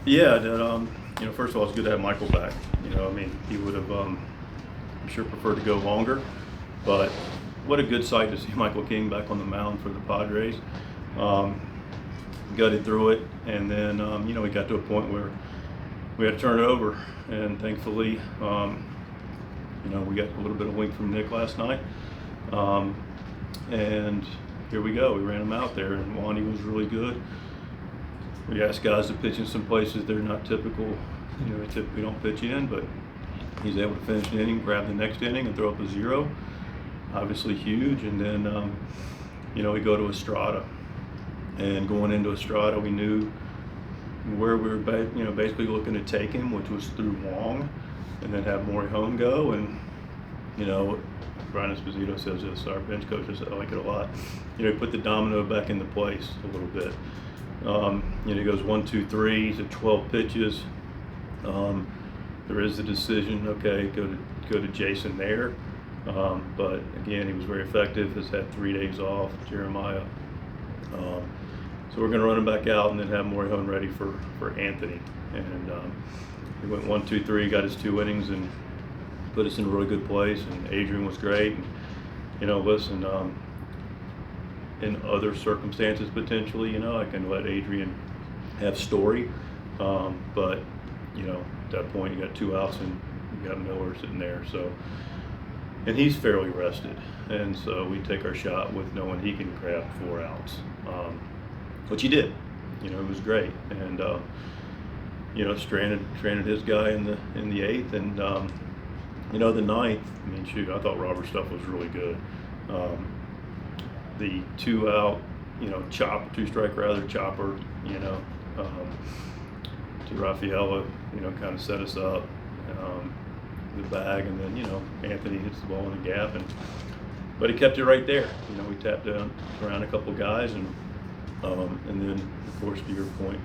Yeah, that, first of all, it's good to have Michael back. He would have, I'm sure, preferred to go longer, but what a good sight to see Michael King back on the mound for the Padres. Um, Gutted through it, and then, we got to a point where we had to turn it over, and thankfully, we got a little bit of wink from Nick last night. Um, and here we go. We ran him out there, and Wandy was really good. We asked guys to pitch in some places they're not typical. They typically don't pitch in, but he's able to finish an inning, grab the next inning, and throw up a zero. Obviously huge. And then, we go to Estrada, and going into Estrada, we knew where we were, basically looking to take him, which was through Wong, and then have Morihone go. And Brian Esposito says this, our bench coach says, I like it a lot. Put the domino back into place a little bit. He goes 1, 2, 3. He's at 12 pitches. There is a decision. Okay, go to Jason there. But again, he was very effective. Has had 3 days off. Jeremiah. So we're going to run him back out and then have Morihone ready for Anthony. And he went 1, 2, 3. Got his 2 innings and put us in a really good place. And Adrian was great. And, listen. In other circumstances, potentially, I can let Adrian have Story, but at that point you got 2 outs and you got Miller sitting there. So, and he's fairly rested, and so we take our shot with knowing he can grab 4 outs, which he did. It was great, and stranded his guy in the 8th, and the 9th. I thought Robert's stuff was really good. The 2 out, 2 strike rather chopper, to Rafaela, kind of set us up, the bag, and then Anthony hits the ball in the gap, but he kept it right there. We tapped around a couple guys, and then of course to your point,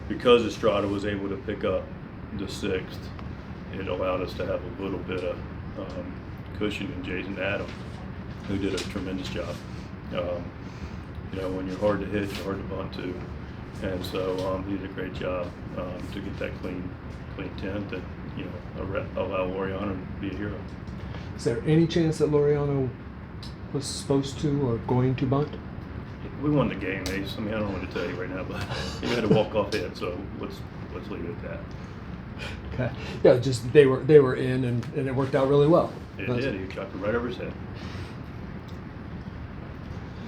because Estrada was able to pick up the 6th, it allowed us to have a little bit of cushion in Jason Adam, who did a tremendous job. When you're hard to hit, you're hard to bunt to, and so he did a great job to get that clean 10th, and allow Laureano to be a hero. Is there any chance that Laureano was supposed to or going to bunt? We won the game, Ace. I don't know what to tell you right now, but he had a walk-off hit, so let's leave it at that. Okay. Yeah, just they were in, and it worked out really well. It did. He chopped it right over his head.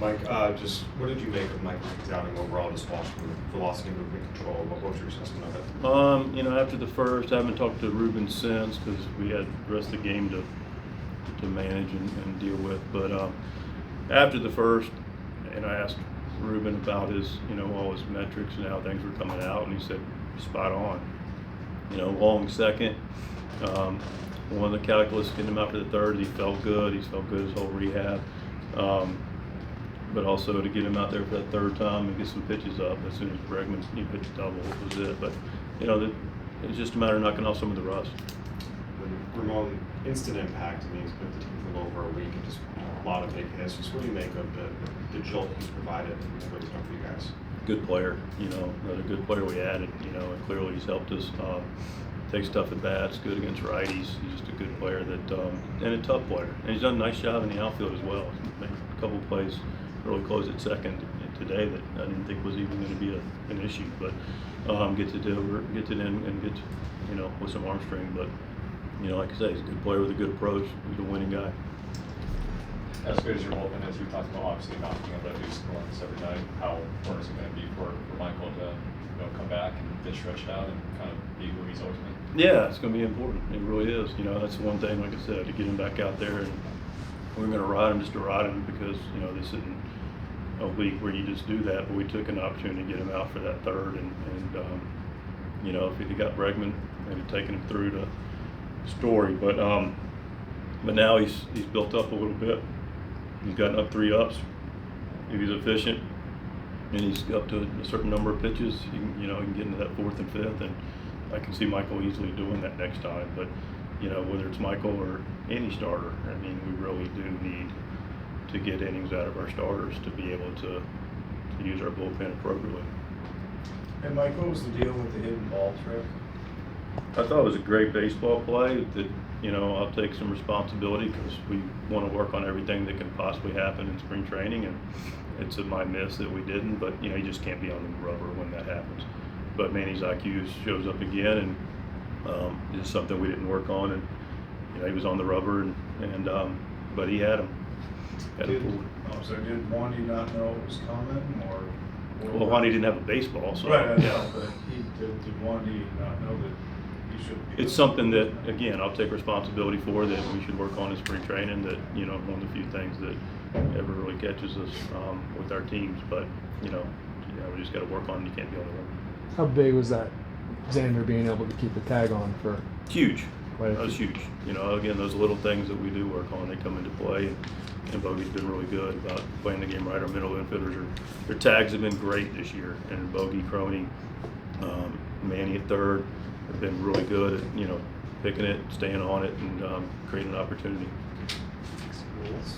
Mike, just what did you make of Mike King's outing overall? Just watching the velocity, movement, control. What was your assessment of it? After the first, I haven't talked to Ruben since because we had the rest of the game to manage and deal with. But after the first, and I asked Ruben about his, all his metrics and how things were coming out, and he said spot on. Long second. One of the calculus getting him out to the third, he felt good. He's felt good his whole rehab. But also to get him out there for that 3rd time and get some pitches up as soon as Bregman pitched double was it. But it's just a matter of knocking off some of the rust. When Ramon instant impact, he's been with the team for a little over a week and just a lot of big hits. Just what do you make of the jolt he's provided and what he's done for you guys? Good player, another good player we added, and clearly he's helped us. Takes tough at bats, good against righties. He's just a good player and a tough player. And he's done a nice job in the outfield as well. He's made a couple of plays really close at second today that I didn't think was even going to be an issue, but get it in and get with some arm strength. But like I say, he's a good player with a good approach. He's a winning guy. As good as your bullpen is, we talked about obviously not being able to do scoreless every night. How important is it going to be for Michael to come back and get stretched out and kind of be who he's always been? Yeah, it's going to be important. It really is. That's the one thing, like I said, to get him back out there, and we're going to ride him just to ride him because this isn't a league where you just do that. But we took an opportunity to get him out for that 3rd, and if he'd got Bregman, maybe taken him through to Story, but now he's built up a little bit. He's gotten up 3 ups. If he's efficient and he's up to a certain number of pitches, he can get into that 4th and 5th, and I can see Michael easily doing that next time. But whether it's Michael or any starter, we really do need to get innings out of our starters to be able to use our bullpen appropriately. Hey Mike, what was the deal with the hidden ball trick? I thought it was a great baseball play that, I'll take some responsibility because we want to work on everything that can possibly happen in spring training, and it's my miss that we didn't, but, you just can't be on the rubber when that happens. But Manny's IQ shows up again, and it's something we didn't work on, and, he was on the rubber, and but he had him. Did Wandy not know it was coming, or? Well, Wandy didn't have a baseball, so. Right, I know, yeah. but did Wandy not know that he should be? It's something that, again, I'll take responsibility for, that we should work on in spring training, that, one of the few things that ever really catches us with our teams. But, we just got to work on it. You can't be on the run. How big was that Xander being able to keep the tag on for? Huge. Quite a That was few. huge. Again, those little things that we do work on, they come into play. And Bogey's been really good about playing the game right. Our middle infielders, their tags have been great this year. And Bogey, Crony, Manny at third have been really good at, picking it, staying on it, and creating an opportunity. Rules.